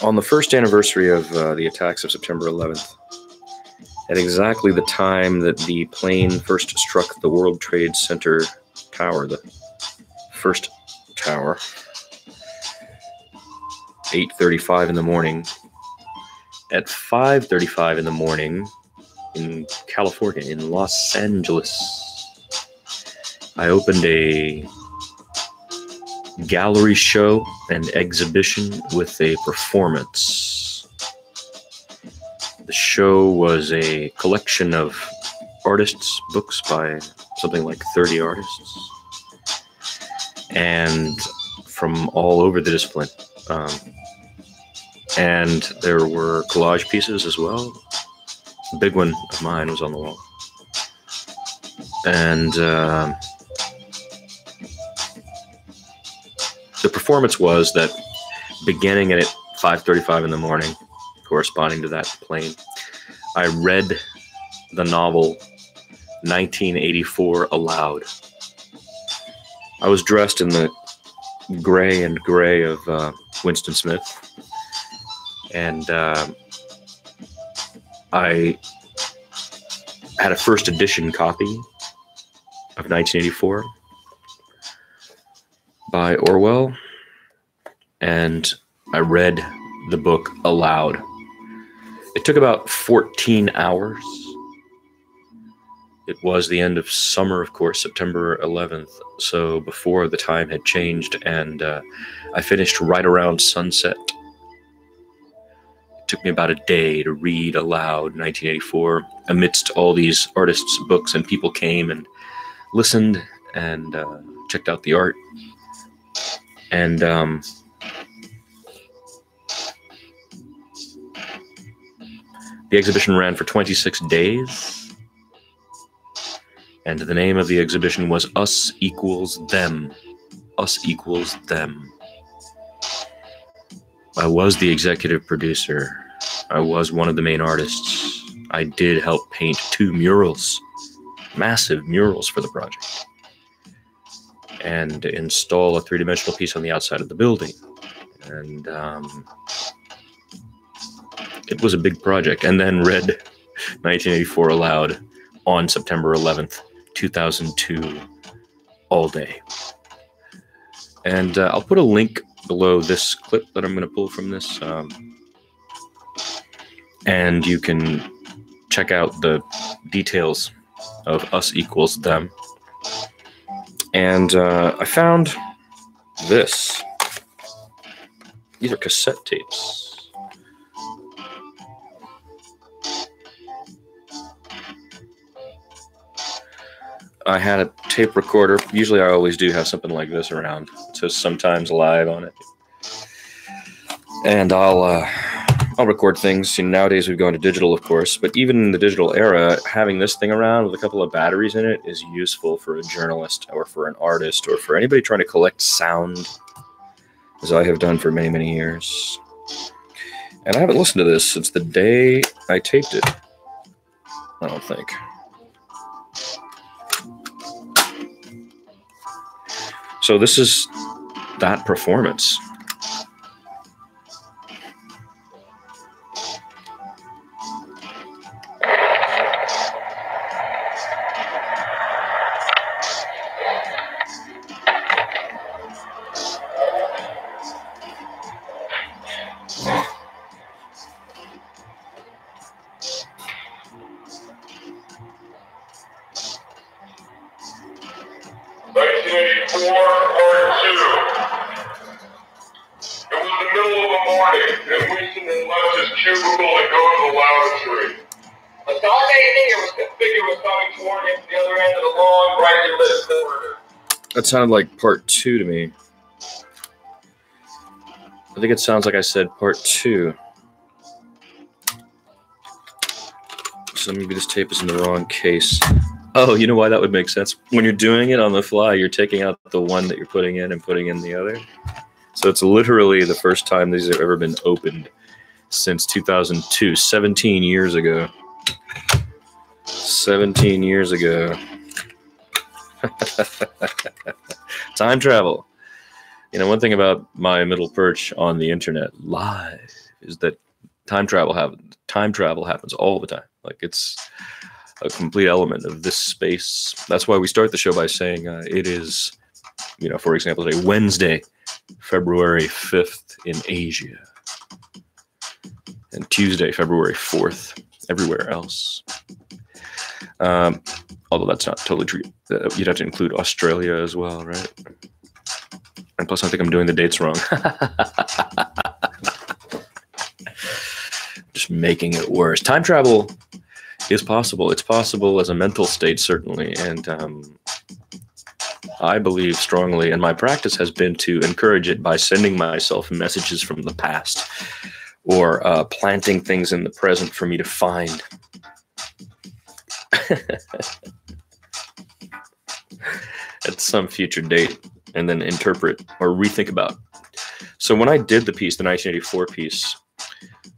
On the first anniversary of the attacks of September 11th, at exactly the time that the plane first struck the World Trade Center tower, the first tower, 8:35 in the morning. At 5:35 in the morning in California, in Los Angeles, I opened a gallery show and exhibition with a performance. The show was a collection of artists' books by something like 30 artists, and from all over the discipline. And there were collage pieces as well. A big one of mine was on the wall. And the performance was that beginning at 5:35 in the morning, corresponding to that plane, I read the novel 1984 aloud. I was dressed in the gray and gray of Winston Smith. And I had a first edition copy of 1984 by Orwell, and I read the book aloud. It took about 14 hours. It was the end of summer, of course, September 11th, so before the time had changed, and I finished right around sunset. It took me about a day to read aloud 1984 amidst all these artists' books, and people came and listened and checked out the art. And the exhibition ran for 26 days. And the name of the exhibition was Us Equals Them. Us Equals Them. I was the executive producer. I was one of the main artists. I did help paint 2 murals, massive murals for the project, and install a 3-dimensional piece on the outside of the building. And it was a big project. And then read 1984 aloud on September 11th, 2002, all day. And I'll put a link below this clip that I'm going to pull from this, and you can check out the details of Us Equals Them. And I found this. These are cassette tapes. I had a tape recorder. Usually I always do have something like this around, so sometimes live on it. And I'll record things. Nowadays we've gone to digital, of course, but even in the digital era, having this thing around with a couple of batteries in it is useful for a journalist or for an artist or for anybody trying to collect sound, as I have done for many, many years. And I haven't listened to this since the day I taped it, I don't think. So this is that performance. That sounded like part 2 to me. I think it sounds like I said part 2. So maybe this tape is in the wrong case. Oh, you know why that would make sense? When you're doing it on the fly, you're taking out the one that you're putting in and putting in the other. So it's literally the first time these have ever been opened since 2002, 17 years ago. 17 years ago. Time travel. You know, one thing about my middle perch on the internet, live is that time travel happens all the time. Like, it's a complete element of this space. That's why we start the show by saying it is, for example, today, Wednesday, February 5th in Asia, and Tuesday, February 4th, everywhere else. Although that's not totally true. You'd have to include Australia as well, right? And plus, I think I'm doing the dates wrong. Just making it worse. Time travel is possible. It's possible as a mental state, certainly. And I believe strongly, and my practice has been to encourage it by sending myself messages from the past, or planting things in the present for me to find. At some future date, and then interpret or rethink about. So when I did the piece, the 1984 piece,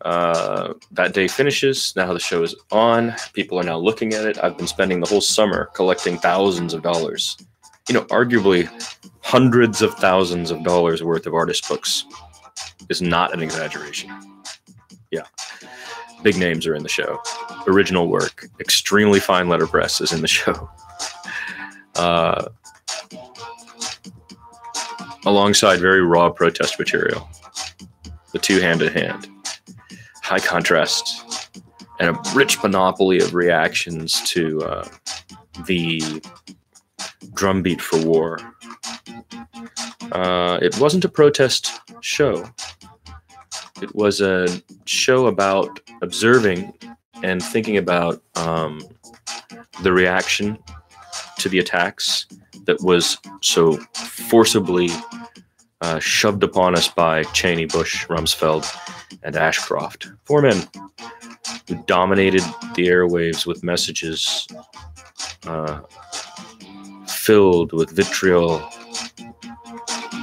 that day finishes. Now the show is on. People are now looking at it. I've been spending the whole summer collecting thousands of dollars. Arguably hundreds of thousands of dollars worth of artist books is not an exaggeration. Yeah. Big names are in the show. Original work. Extremely fine letterpress is in the show. Alongside very raw protest material. The two hand in hand. High contrast. And a rich panoply of reactions to the drumbeat for war. It wasn't a protest show. It was a show about observing and thinking about the reaction to the attacks that was so forcibly shoved upon us by Cheney, Bush, Rumsfeld, and Ashcroft. Four men who dominated the airwaves with messages filled with vitriol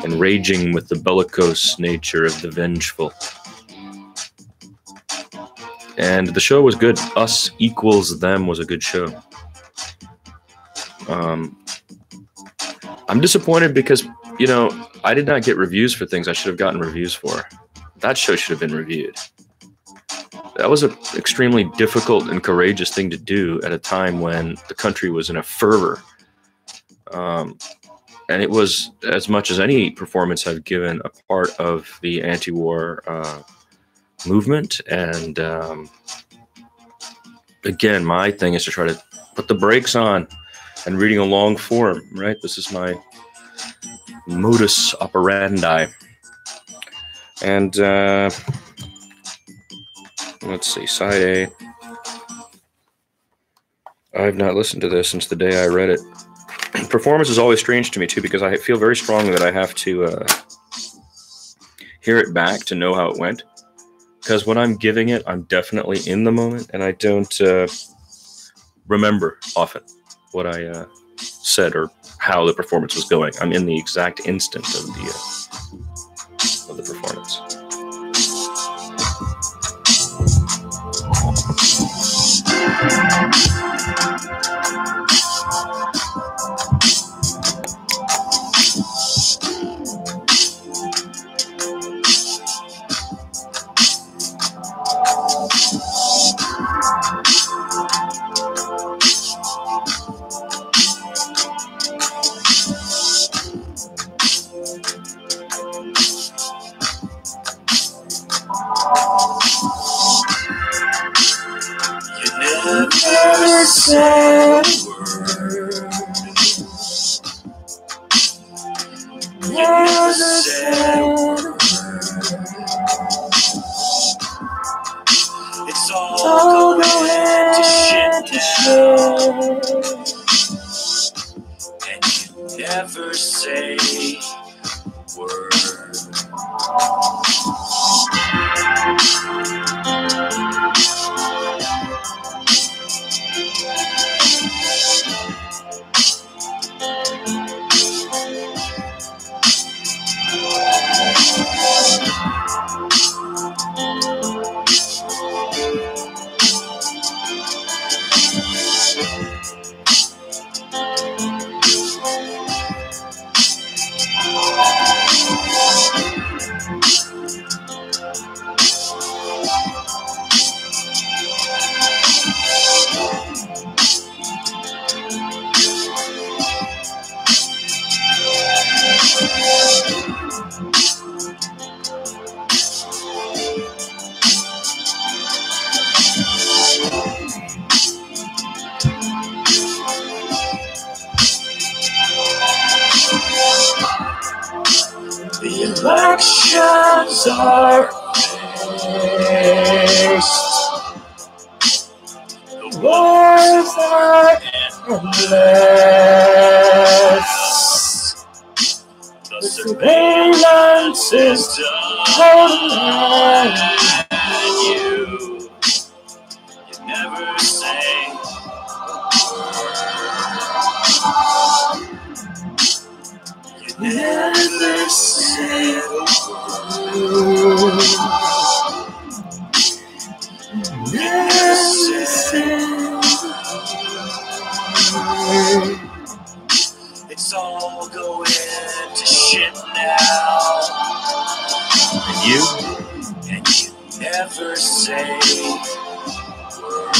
and raging with the bellicose nature of the vengeful. And the show was good. Us equals them was a good show. I'm disappointed because, I did not get reviews for things I should have gotten reviews for. That show should have been reviewed. That was an extremely difficult and courageous thing to do at a time when the country was in a fervor. And it was, as much as any performance I've given, a part of the anti-war movement. And again, my thing is to try to put the brakes on and reading a long form, right? This is my modus operandi. And let's see, side A. I've not listened to this since the day I read it. Performance is always strange to me, too, because I feel very strongly that I have to hear it back to know how it went. Because when I'm giving it, I'm definitely in the moment, and I don't remember often what I said or how the performance was going. I'm in the exact instant of the performance. Never said a word. Never said a word. It's all going to shit now. And you never say a word. words are fixed. The words are endless. The surveillance is done. And you never say you never say a word. Never say a word. It's all going to shit now. And you never say a word.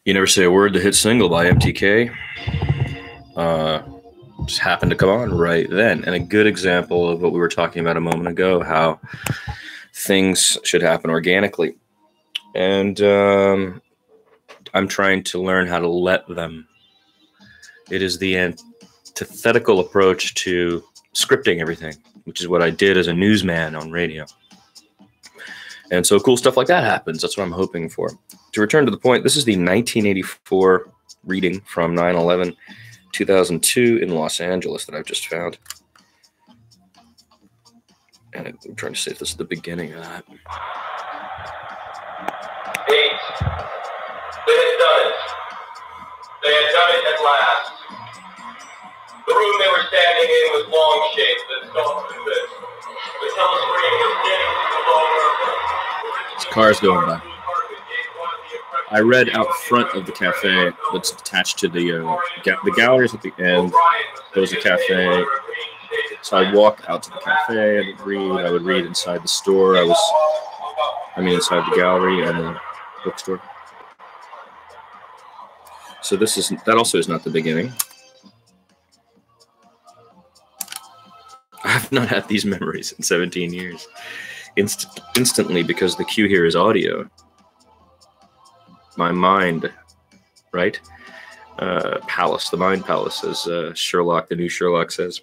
You Never Say a Word, the hit single by MTK. Just happened to come on right then. And a good example of what we were talking about a moment ago, how things should happen organically. And I'm trying to learn how to let them. It is the antithetical approach to scripting everything, which is what I did as a newsman on radio. And so cool stuff like that happens. That's what I'm hoping for. To return to the point, this is the 1984 reading from 9/11/2002 in Los Angeles that I've just found. And I'm trying to see if this is the beginning of that. 8. They had done it. They had done it at last. The room they were standing in was long-shaped and soft as this. The telescreen was getting to the lower. This car's going by. I read out front of the cafe that's attached to the galleries at the end. There was a cafe. So I'd walk out to the cafe and read. I would read inside the store. Inside the gallery and the bookstore. So that also is not the beginning. I have not had these memories in 17 years. Instantly, because the cue here is audio. My mind, right? Palace, the mind palace, as Sherlock, the new Sherlock says,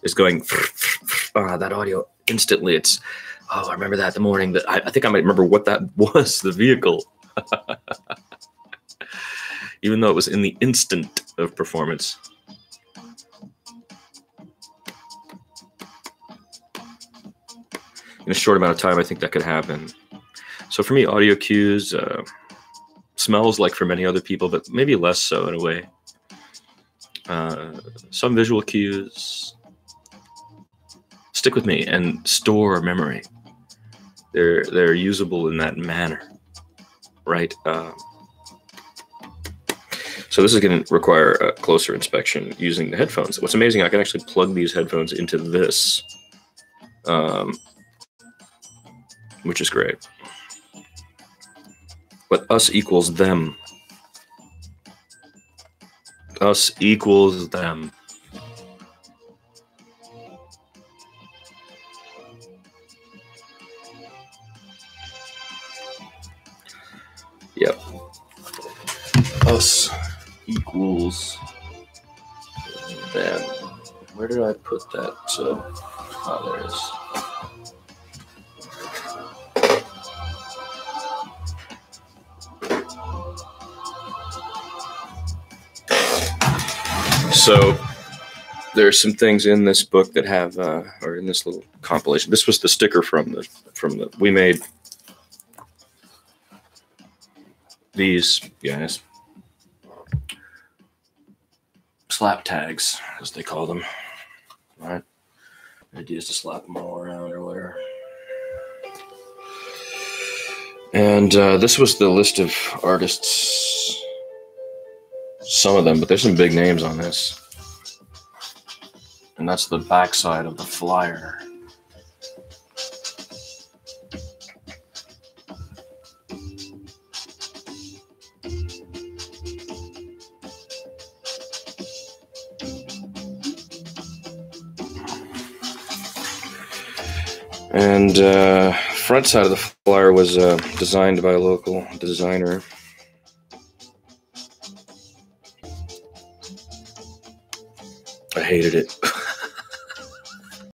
is going, that audio instantly. It's, I remember that the morning that I think I might remember what that was, the vehicle. Even though it was in the instant of performance. In a short amount of time, I think that could happen. So for me, audio cues, smells like for many other people, but maybe less so in a way. Some visual cues. Stick with me and store memory. They're usable in that manner, right? So this is going to require a closer inspection using the headphones. What's amazing, I can actually plug these headphones into this, which is great. But us equals them. Us equals them. Yep. Us equals them. Where did I put that? So, there it is. So there are some things in this book that have, or in this little compilation. This was the sticker from the. We made these guys, slap tags, as they call them. All right, the idea is to slap them all around or whatever. And this was the list of artists. Some of them, but there's some big names on this. And that's the backside of the flyer. And front side of the flyer was designed by a local designer. I hated it.